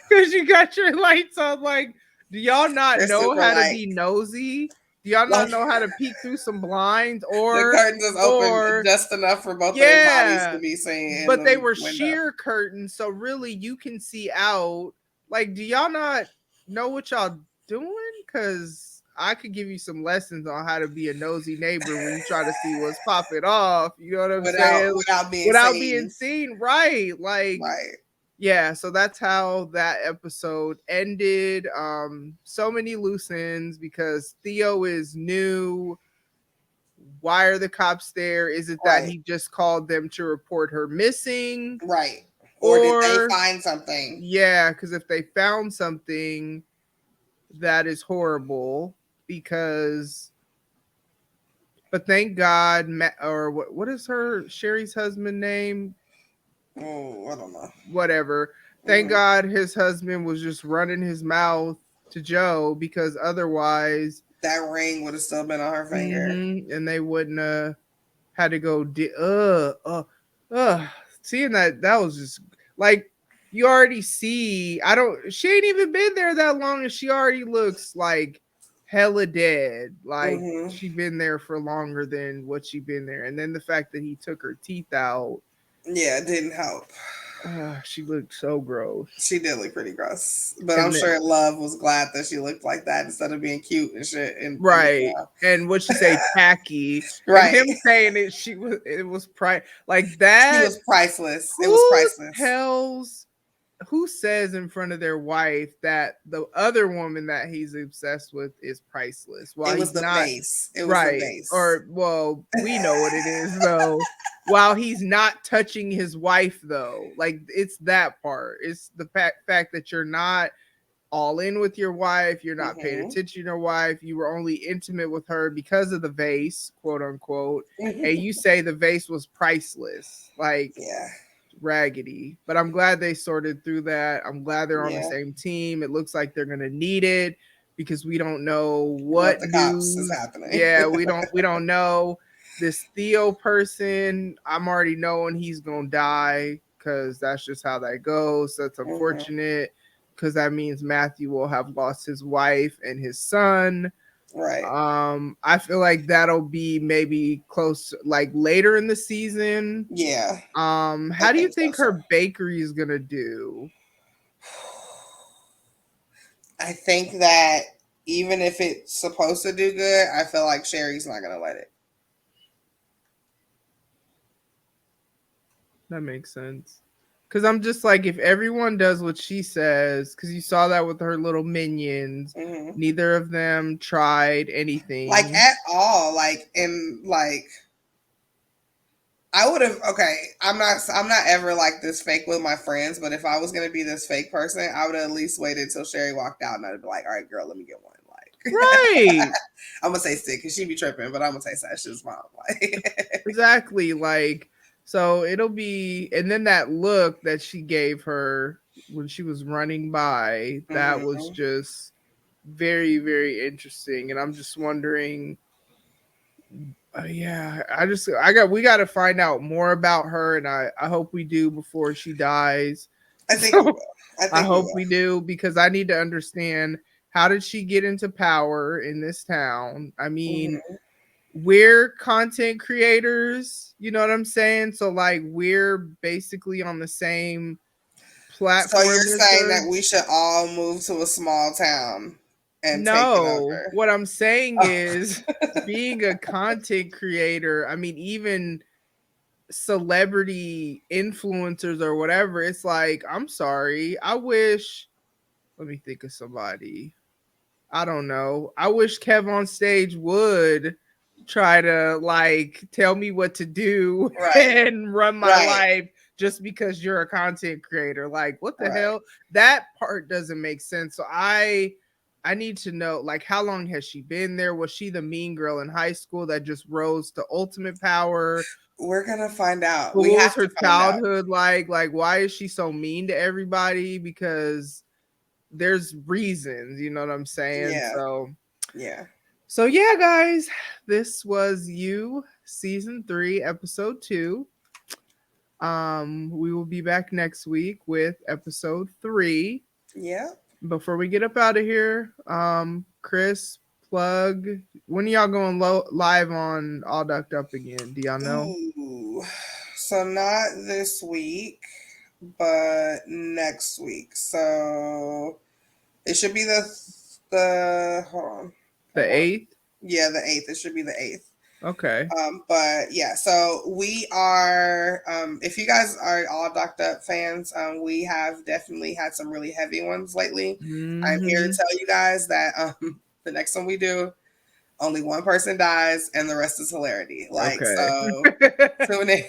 because you got your lights on? Like, do y'all not know how to be nosy? Do y'all not know how to peek through some blinds? Or the curtains is open just enough for both their bodies to be seen. But they were sheer curtains, so really you can see out. Like, do y'all not know what y'all doing? Because I could give you some lessons on how to be a nosy neighbor when you try to see what's popping off. You know what I'm saying? Without being seen, right? Like, right. Yeah, so that's how that episode ended. So many loose ends because Theo is new. why are the cops there? Is it that he just called them to report her missing? Right. Or did they find something? Yeah, because if they found something, that is horrible. Because, but thank God, or what is Sherry's husband name? Oh, I don't know. Whatever. Thank God his husband was just running his mouth to Joe, because otherwise that ring would have still been on her finger, and they wouldn't have had to go. Seeing that was just like, you already see. She ain't even been there that long, and she already looks like hella dead. Like she been there for longer than what she been there, and then the fact that he took her teeth out. Yeah, it didn't help. She looked so gross. She did look pretty gross, but I'm sure Love was glad that she looked like that instead of being cute and shit. Right. And what she say, tacky. Right. And him saying it, it was like that. She was priceless. It was priceless. Who says in front of their wife that the other woman that he's obsessed with is priceless? It was the base. It was the base. Or, well, we know what it is, though. While he's not touching his wife, though. Like, it's that part. It's the fact that you're not all in with your wife. You're not paying attention to your wife. You were only intimate with her because of the vase, quote unquote. And you say the vase was priceless. Like, yeah. Raggedy. But I'm glad they sorted through that. I'm glad they're on the same team. It looks like they're gonna need it, because we don't know what the cops is happening. Yeah, we don't know. This Theo person, I'm already knowing he's gonna die, because that's just how that goes. That's unfortunate, because that means Matthew will have lost his wife and his son. Right. I feel like that'll be maybe close, like later in the season. Yeah. How do you think her bakery is gonna do? I think that even if it's supposed to do good, I feel like Sherry's not gonna let it. That makes sense. Because I'm just like, if everyone does what she says, because you saw that with her little minions, neither of them tried anything. Like, at all. Like, I would have, I'm not ever like this fake with my friends, but if I was going to be this fake person, I would have at least waited until Sherry walked out, and I'd be like, all right, girl, let me get one. Like, right. I'm going to say stick, because she be tripping, but I'm going to say Sasha's mom. Like, exactly. Like, so it'll be, and then that look that she gave her when she was running by, that was just very, very interesting. And I'm just wondering, we got to find out more about her, and I hope we do before she dies. I think we will. I hope we do, because I need to understand, how did she get into power in this town? I mean, we're content creators, you know what I'm saying? So like, we're basically on the same platform. So you're saying that we should all move to a small town and take it over? What I'm saying is, being a content creator, I mean, even celebrity influencers or whatever, it's like, I'm sorry, let me think of somebody. I don't know. I wish Kev on Stage would try to like tell me what to do and run my life just because you're a content creator. Like, what the hell? That part doesn't make sense. So I need to know, like, how long has she been there? Was she the mean girl in high school that just rose to ultimate power? We're gonna find out. What was her childhood like? Like, why is she so mean to everybody? Because there's reasons, you know what I'm saying? Yeah. So yeah, guys, this was Youuuu season 3, episode 2. We will be back next week with episode 3. Yeah. Before we get up out of here, Khris, plug, when are y'all going live on All Ducked Up again? Do y'all know? Ooh. So not this week, but next week. So it should be the hold on. The 8th? Yeah, the 8th. It should be the 8th. Okay. But yeah, so we are, if you guys are All Docked Up fans, we have definitely had some really heavy ones lately. I'm here to tell you guys that the next one we do, Only one person dies, and the rest is hilarity. Like, Okay. so tune in.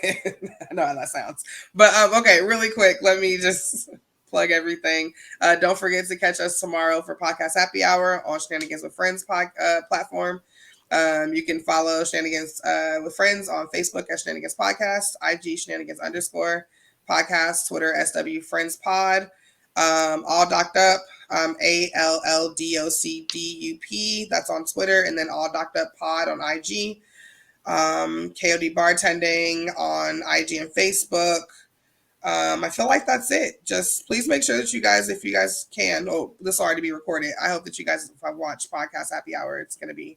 I know how that sounds. But okay, really quick, let me just plug everything. Don't forget to catch us tomorrow for Podcast Happy Hour on Shenanigans with Friends platform. You can follow Shenanigans with Friends on Facebook at Shenanigans Podcast, IG Shenanigans _podcast, Twitter SW Friends Pod. All Docked Up, ALLDOCDUP, that's on Twitter, and then All Docked Up Pod on IG. KOD Bartending on IG and Facebook. I feel like that's it. Just please make sure that you guys, if you guys can, this will already be recorded. I hope that you guys, if I watch Podcast Happy Hour, it's going to be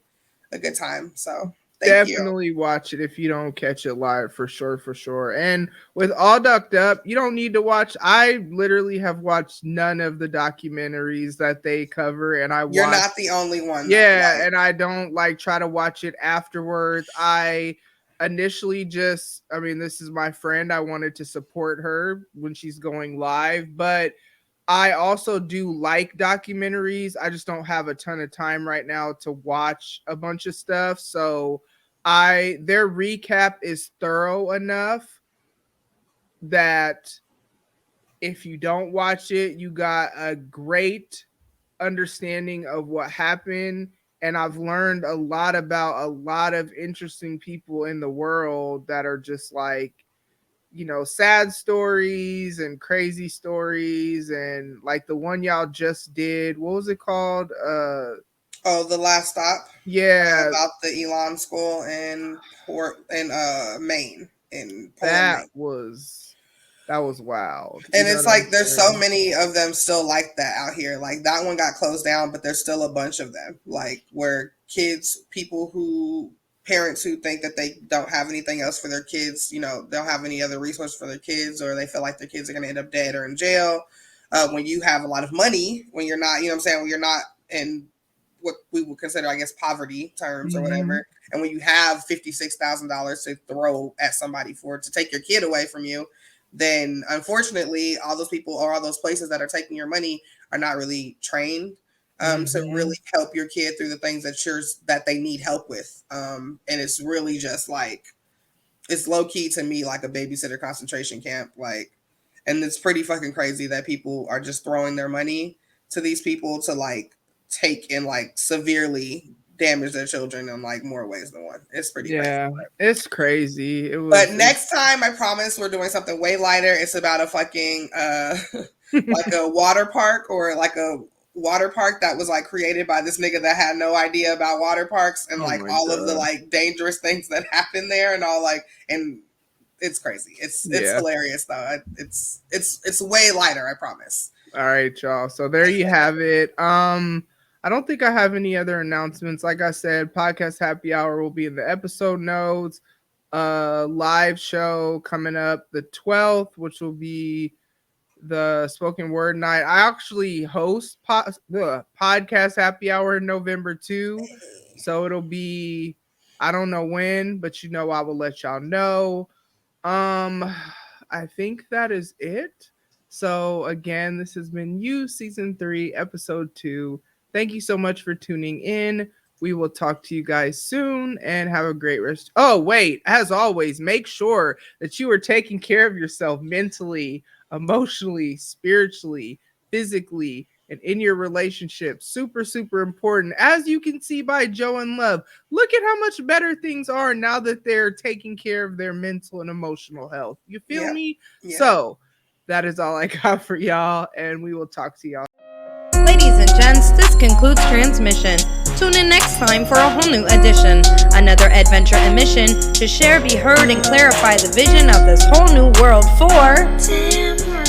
a good time. So definitely watch it if you don't catch it live, for sure. And with All Ducked Up, you don't need to watch. I literally have watched none of the documentaries that they cover, and you're not the only one. Yeah, and I don't try to watch it afterwards. I initially this is my friend. I wanted to support her when she's going live, but I also do like documentaries. I just don't have a ton of time right now to watch a bunch of stuff. So their recap is thorough enough that if you don't watch it, you got a great understanding of what happened. And I've learned a lot about a lot of interesting people in the world that are just sad stories and crazy stories, and the one y'all just did, what was it called? The Last Stop. Yeah, about the Elon school in Maine. That was wild. And it's there's so many of them still like that out here. Like that one got closed down, but there's still a bunch of them. Where parents who think that they don't have anything else for their kids, don't have any other resource for their kids, or they feel like their kids are going to end up dead or in jail. When you have a lot of money, when you're not, when you're not in what we would consider, I guess, poverty terms or whatever. And when you have $56,000 to throw at somebody to take your kid away from you, then unfortunately, all those people or all those places that are taking your money are not really trained to really help your kid through the things that they need help with. And it's really just it's low key to me like a babysitter concentration camp. And it's pretty fucking crazy that people are just throwing their money to these people to take and severely damage their children in more ways than one. It's pretty crazy. It's crazy. But next time, I promise we're doing something way lighter. It's about a fucking a water park, or a water park that was created by this nigga that had no idea about water parks, and all of the dangerous things that happen there, and all and it's crazy. It's hilarious though. It's way lighter, I promise. All right, y'all. So there you have it. I don't think I have any other announcements. Like I said, Podcast Happy Hour will be in the episode notes. Live show coming up the 12th, which will be the spoken word night. I actually host Podcast Happy Hour in November too. So it'll be, I don't know when, but I will let y'all know. I think that is it. So again, this has been Youuuu Season 3, Episode 2. Thank you so much for tuning in. We will talk to you guys soon and have a great rest. Oh, wait, as always, make sure that you are taking care of yourself mentally, emotionally, spiritually, physically, and in your relationship. Super, super important. As you can see by Joe and Love, look at how much better things are now that they're taking care of their mental and emotional health. You feel me? Yeah. So that is all I got for y'all, and we will talk to y'all. Ladies and gents, this concludes transmission. Tune in next time for a whole new edition. Another adventure and mission to share, be heard, and clarify the vision of this whole new world for Tamara.